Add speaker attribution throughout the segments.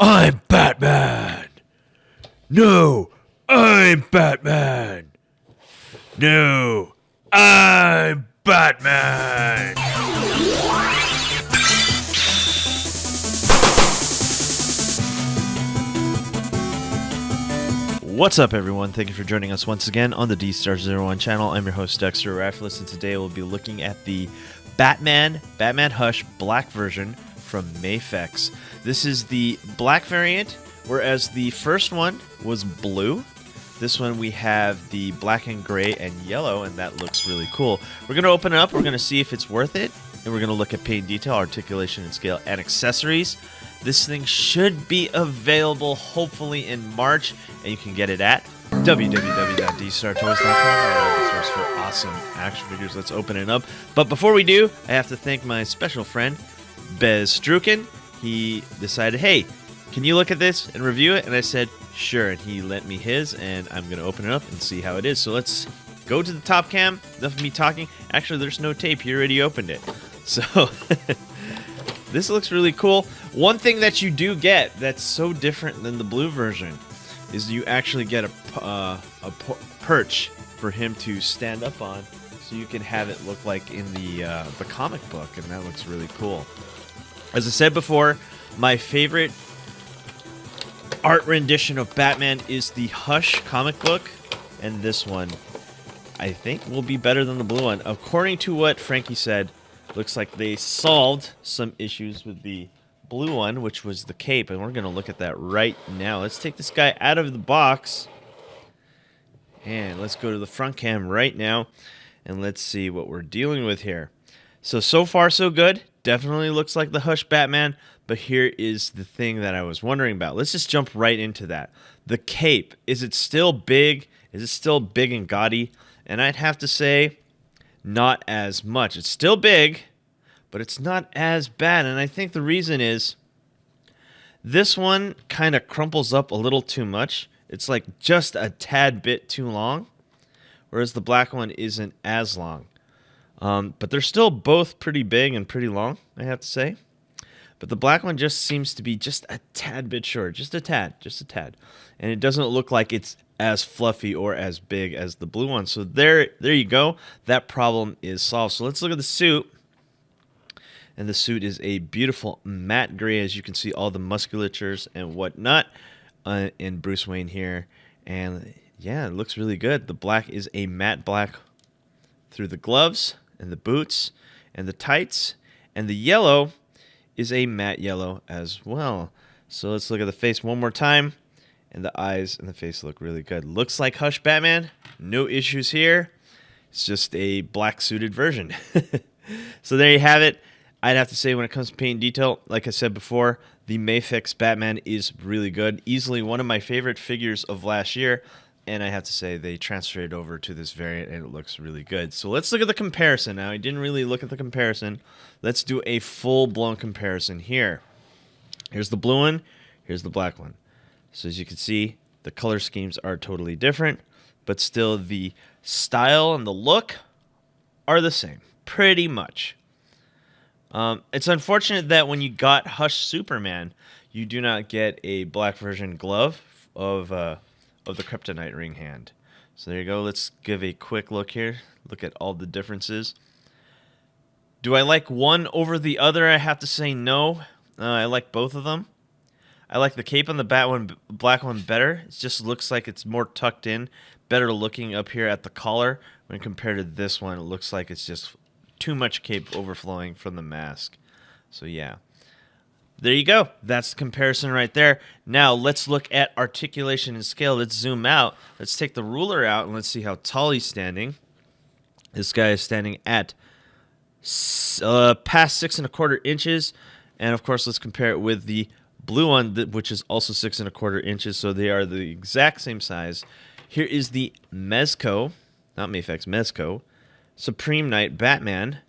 Speaker 1: I'm Batman. No, I'm Batman. No, I'm Batman. What's up, everyone? Thank you for joining us once again on the Dstar01 channel. I'm your host, Dexter, Arafiles, and today we'll be looking at the Batman Hush black version from Mafex. This is the black variant, whereas the first one was blue. This one we have the black and gray and yellow, and that looks really cool. We're going to open it up, we're going to see if it's worth it, and we're going to look at paint detail, articulation and scale, and accessories. This thing should be available hopefully in March, and you can get it at www.dstartoys.com, the source for awesome action figures. Let's open it up. But before we do, I have to thank my special friend, Bez Struken. He decided, hey, can you look at this and review it? And I said, sure. And he lent me his, and I'm going to open it up and see how it is. So let's go to the top cam. Enough of me talking. Actually, there's no tape. He already opened it. So this looks really cool. One thing that you do get that's so different than the blue version is you actually get a perch for him to stand up on, so you can have it look like in the comic book, and that looks really cool. As I said before, my favorite art rendition of Batman is the Hush comic book, and this one I think will be better than the blue one. According to what Frankie said, looks like they solved some issues with the blue one, which was the cape, and we're going to look at that right now. Let's take this guy out of the box, and let's go to the front cam right now, and let's see what we're dealing with here. So far so good. Definitely looks like the Hush Batman, but here is the thing that I was wondering about. Let's just jump right into that. The cape, is it still big? Is it still big and gaudy? And I'd have to say not as much. It's still big, but it's not as bad, and I think the reason is this one kind of crumples up a little too much. It's like just a tad bit too long, whereas the black one isn't as long. But they're still both pretty big and pretty long, I have to say. But the black one just seems to be just a tad bit short, just a tad. And it doesn't look like it's as fluffy or as big as the blue one. So there you go. That problem is solved. So let's look at the suit. And the suit is a beautiful matte gray, as you can see all the musculatures and whatnot in Bruce Wayne here. And yeah, it looks really good. The black is a matte black through the gloves and the boots and the tights. And the yellow is a matte yellow as well. So let's look at the face one more time. And the eyes and the face look really good. Looks like Hush Batman. No issues here. It's just a black suited version. So there you have it. I'd have to say, when it comes to paint detail, like I said before, the Mafex Batman is really good. Easily one of my favorite figures of last year. And I have to say, they transferred it over to this variant, and it looks really good. So let's look at the comparison now. I didn't really look at the comparison. Let's do a full-blown comparison here. Here's the blue one. Here's the black one. So as you can see, the color schemes are totally different, but still the style and the look are the same, pretty much. It's unfortunate that when you got Hush Superman, you do not get a black version glove of the Kryptonite ring hand. So there you go. Let's give a quick look here. Look at all the differences. Do I like one over the other? I have to say no. I like both of them. I like the cape on the black one better. It just looks like it's more tucked in, better looking up here at the collar when compared to this one. It looks like it's just too much cape overflowing from the mask. So yeah, there you go. That's the comparison right there. Now let's look at articulation and scale. Let's zoom out. Let's take the ruler out and let's see how tall he's standing. This guy is standing at past 6¼ inches, and of course let's compare it with the blue one, which is also 6¼ inches. So they are the exact same size. Here is the Mezco, not Mafex, Mezco Supreme Knight Batman,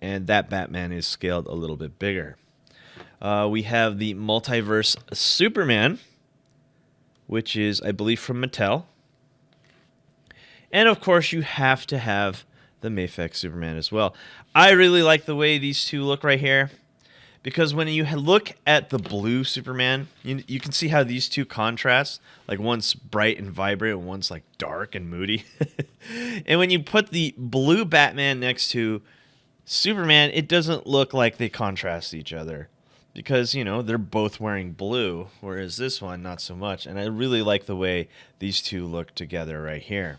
Speaker 1: and that Batman is scaled a little bit bigger. We have the Multiverse Superman, which is, I believe, from Mattel. And of course, you have to have the Mafex Superman as well. I really like the way these two look right here. because when you look at the blue Superman, you can see how these two contrast. Like one's bright and vibrant, and one's like dark and moody. And when you put the blue Batman next to Superman, it doesn't look like they contrast each other. Because, you know, they're both wearing blue, whereas this one, not so much. And I really like the way these two look together right here.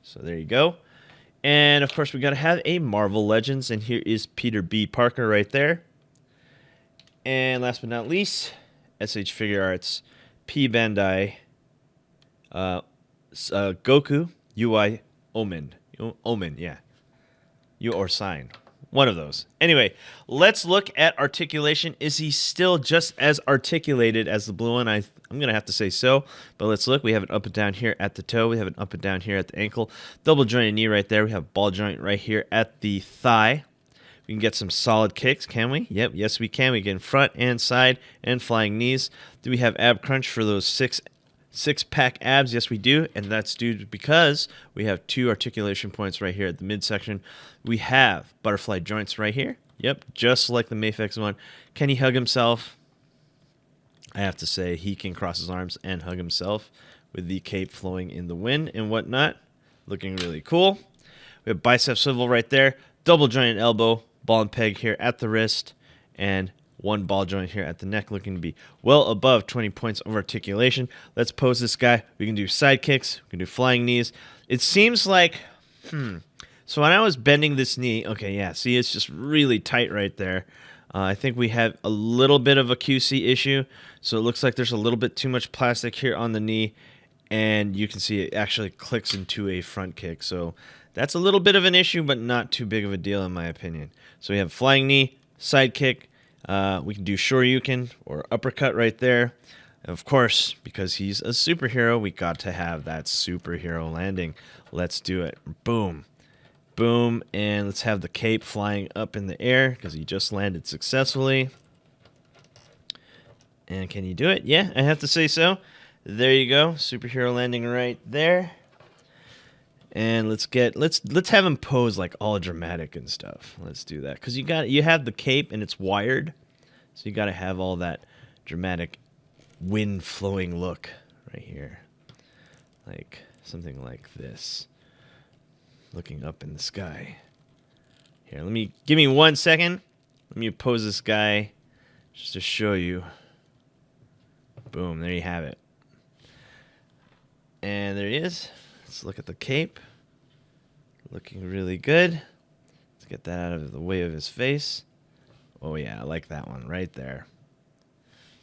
Speaker 1: So there you go. And, of course, we got to have a Marvel Legends. And here is Peter B. Parker right there. And last but not least, SH Figure Arts, P. Bandai, Goku, UI, Omen. Omen, yeah. You or Sign. One of those. Anyway, let's look at articulation. Is he still just as articulated as the blue one? I'm going to have to say so. But let's look. We have an up and down here at the toe. We have an up and down here at the ankle. Double jointed knee right there. We have ball joint right here at the thigh. We can get some solid kicks, can we? Yep, yes we can. We get in front and side and flying knees. Do we have ab crunch for those six-pack abs? Yes, we do, and that's due because we have two articulation points right here at the midsection. We have butterfly joints right here. Yep, just like the Mafex one. Can he hug himself? I have to say he can cross his arms and hug himself with the cape flowing in the wind and whatnot. Looking really cool. We have bicep swivel right there. Double jointed elbow, ball and peg here at the wrist, and one ball joint here at the neck, looking to be well above 20 points of articulation. Let's pose this guy. We can do side kicks. We can do flying knees. It seems like, So when I was bending this knee, okay, yeah, see, it's just really tight right there. I think we have a little bit of a QC issue, so it looks like there's a little bit too much plastic here on the knee, and you can see it actually clicks into a front kick. So that's a little bit of an issue, but not too big of a deal in my opinion. So we have flying knee, side kick. We can do shoryuken or uppercut right there. Of course, because he's a superhero, we got to have that superhero landing. Let's do it. Boom. Boom. And let's have the cape flying up in the air because he just landed successfully. And can you do it? Yeah, I have to say so. There you go. Superhero landing right there. And let's have him pose like all dramatic and stuff. Let's do that because you have the cape and it's wired, so you got to have all that dramatic wind flowing look right here, like something like this, looking up in the sky. Here, give me 1 second. Let me pose this guy just to show you. Boom, there you have it. And there he is. Let's look at the cape. Looking really good. Let's get that out of the way of his face. Oh yeah, I like that one right there.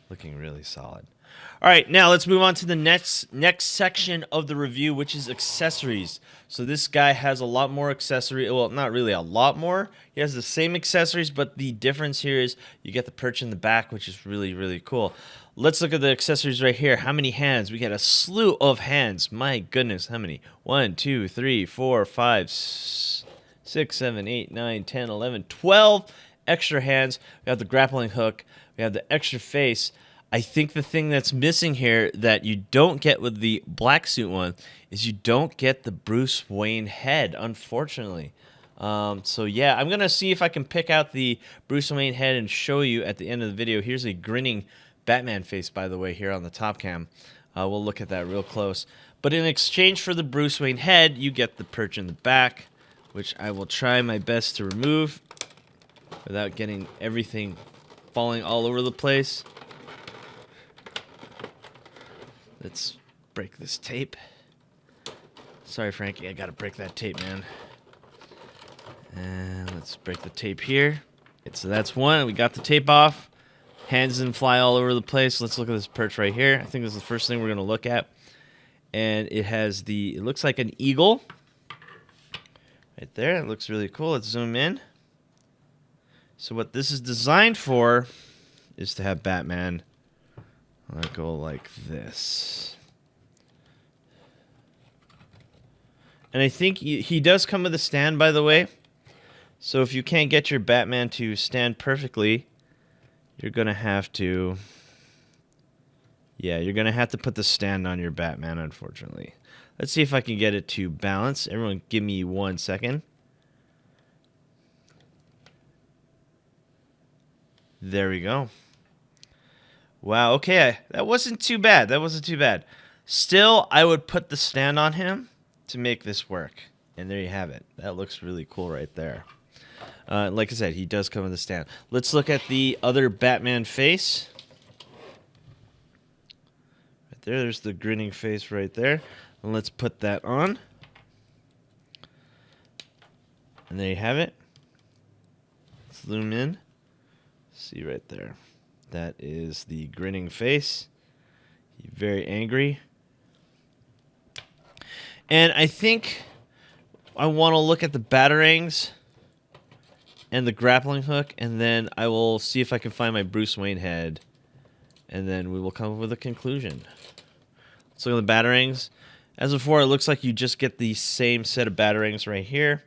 Speaker 1: Looking really solid. All right, now let's move on to the next section of the review, which is accessories. So this guy has a lot more accessory. Well, not really a lot more. He has the same accessories, but the difference here is you get the perch in the back, which is really, really cool. Let's look at the accessories right here. How many hands? We got a slew of hands. My goodness, how many? 1, 2, 3, 4, 5, 6, 7, 8, 9, 10, 11, 12 extra hands. We have the grappling hook. We have the extra face. I think the thing that's missing here that you don't get with the black suit one is you don't get the Bruce Wayne head, unfortunately. So yeah, I'm going to see if I can pick out the Bruce Wayne head and show you at the end of the video. Here's a grinning Batman face, by the way, here on the top cam. We'll look at that real close. But in exchange for the Bruce Wayne head, you get the perch in the back, which I will try my best to remove without getting everything falling all over the place. Let's break this tape. Sorry, Frankie, I gotta break that tape, man. And let's break the tape here. Okay, so that's one. We got the tape off. Hands didn't fly all over the place. Let's look at this perch right here. I think this is the first thing we're gonna look at. And it looks like an eagle. Right there. It looks really cool. Let's zoom in. So what this is designed for is to have Batman go like this. And I think he does come with a stand, by the way. So if you can't get your Batman to stand perfectly, you're going to have to... Yeah, you're going to have to put the stand on your Batman, unfortunately. Let's see if I can get it to balance. Everyone give me 1 second. There we go. Wow, okay, that wasn't too bad. That wasn't too bad. Still, I would put the stand on him to make this work. And there you have it. That looks really cool right there. Like I said, he does come with a stand. Let's look at the other Batman face. Right there, there's the grinning face right there. And let's put that on. And there you have it. Zoom in. See right there. That is the grinning face. He's very angry. And I think I want to look at the batarangs and the grappling hook, and then I will see if I can find my Bruce Wayne head, and then we will come up with a conclusion. Let's look at the batarangs. As before, it looks like you just get the same set of batarangs right here.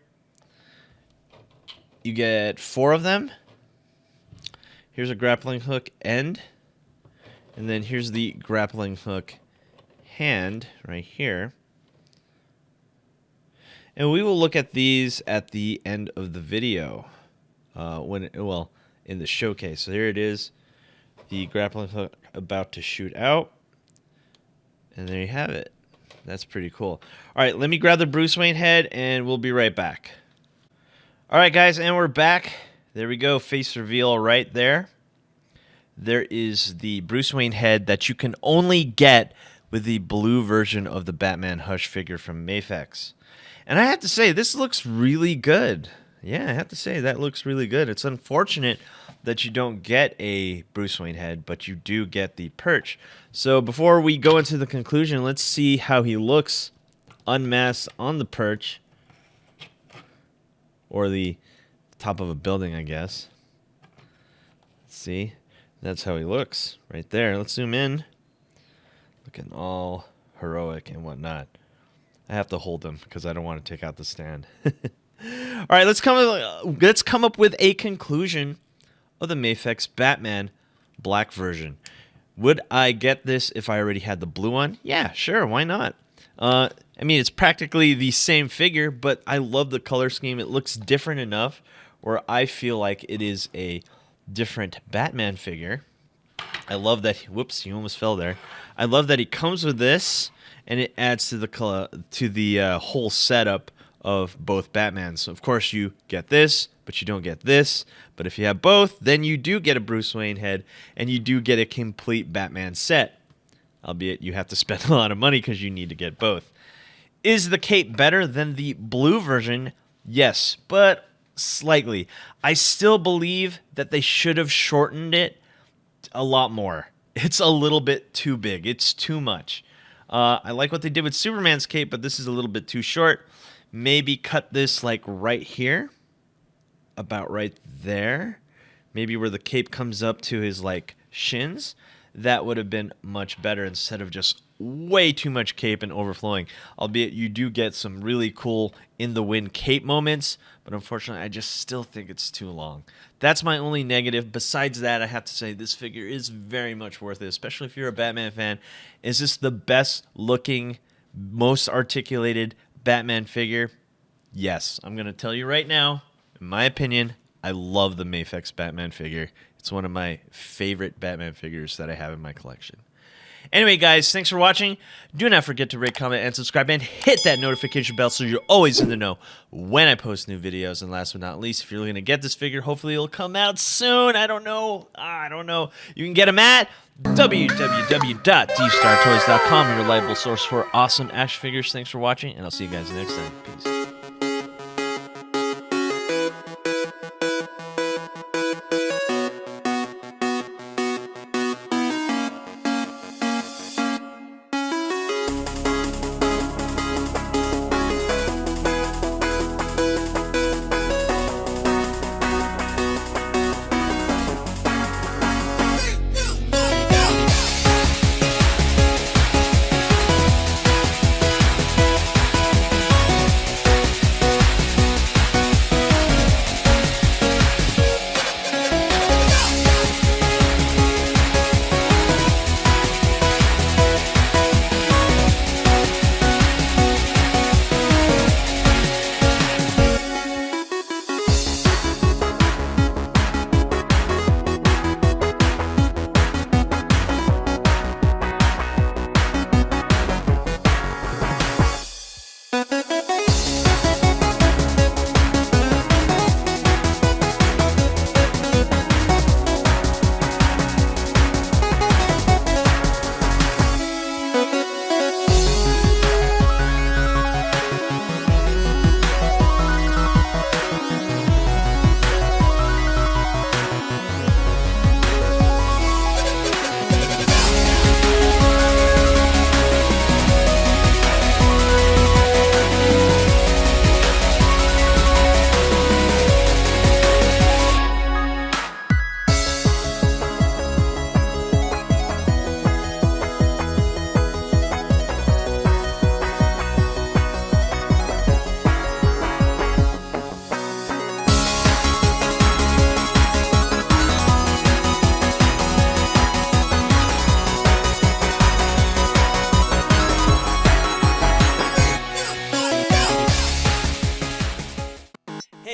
Speaker 1: You get 4 of them. Here's a grappling hook end. And then here's the grappling hook hand right here. And we will look at these at the end of the video. In the showcase. So here it is. The grappling hook about to shoot out. And there you have it. That's pretty cool. All right, let me grab the Bruce Wayne head and we'll be right back. All right, guys, and we're back. There we go, face reveal right there. There is the Bruce Wayne head that you can only get with the blue version of the Batman Hush figure from Mafex. And I have to say, this looks really good. Yeah, I have to say, that looks really good. It's unfortunate that you don't get a Bruce Wayne head, but you do get the perch. So before we go into the conclusion, let's see how he looks unmasked on the perch. Or the top of a building, I guess. Let's see. That's how he looks right there. Let's zoom in. Looking all heroic and whatnot. I have to hold him because I don't want to take out the stand. All right, let's come up with a conclusion of the Mafex Batman black version. Would I get this if I already had the blue one? Yeah, sure. Why not? I mean, it's practically the same figure, but I love the color scheme. It looks different enough where I feel like it is a different Batman figure. I love that. Whoops, he almost fell there. I love that he comes with this, and it adds to the whole setup of both Batmans. So of course, you get this, but you don't get this. But if you have both, then you do get a Bruce Wayne head, and you do get a complete Batman set. Albeit you have to spend a lot of money because you need to get both. Is the cape better than the blue version? Yes, but slightly. I still believe that they should have shortened it a lot more. It's a little bit too big. It's too much. I like what they did with Superman's cape, but this is a little bit too short. Maybe cut this like right here. About right there. Maybe where the cape comes up to his like shins. That would have been much better instead of just way too much cape and overflowing. Albeit you do get some really cool in the wind cape moments, but unfortunately I just still think it's too long. That's my only negative. Besides that, I have to say this figure is very much worth it, especially if you're a Batman fan. Is this the best looking, most articulated Batman figure? Yes, I'm going to tell you right now, in my opinion, I love the Mafex Batman figure. It's one of my favorite Batman figures that I have in my collection. Anyway, guys, thanks for watching. Do not forget to rate, comment, and subscribe, and hit that notification bell so you're always in the know when I post new videos. And last but not least, if you're looking to get this figure, hopefully it'll come out soon. I don't know. You can get them at www.dstar01toys.com, your reliable source for awesome action figures. Thanks for watching, and I'll see you guys next time. Peace.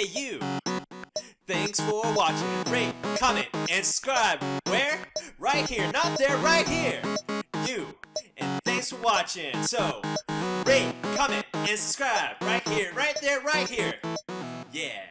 Speaker 2: Hey you! Thanks for watching. Rate, comment, and subscribe. Where? Right here, not there, right here. You. And thanks for watching. So, rate, comment, and subscribe. Right here, right there, right here. Yeah.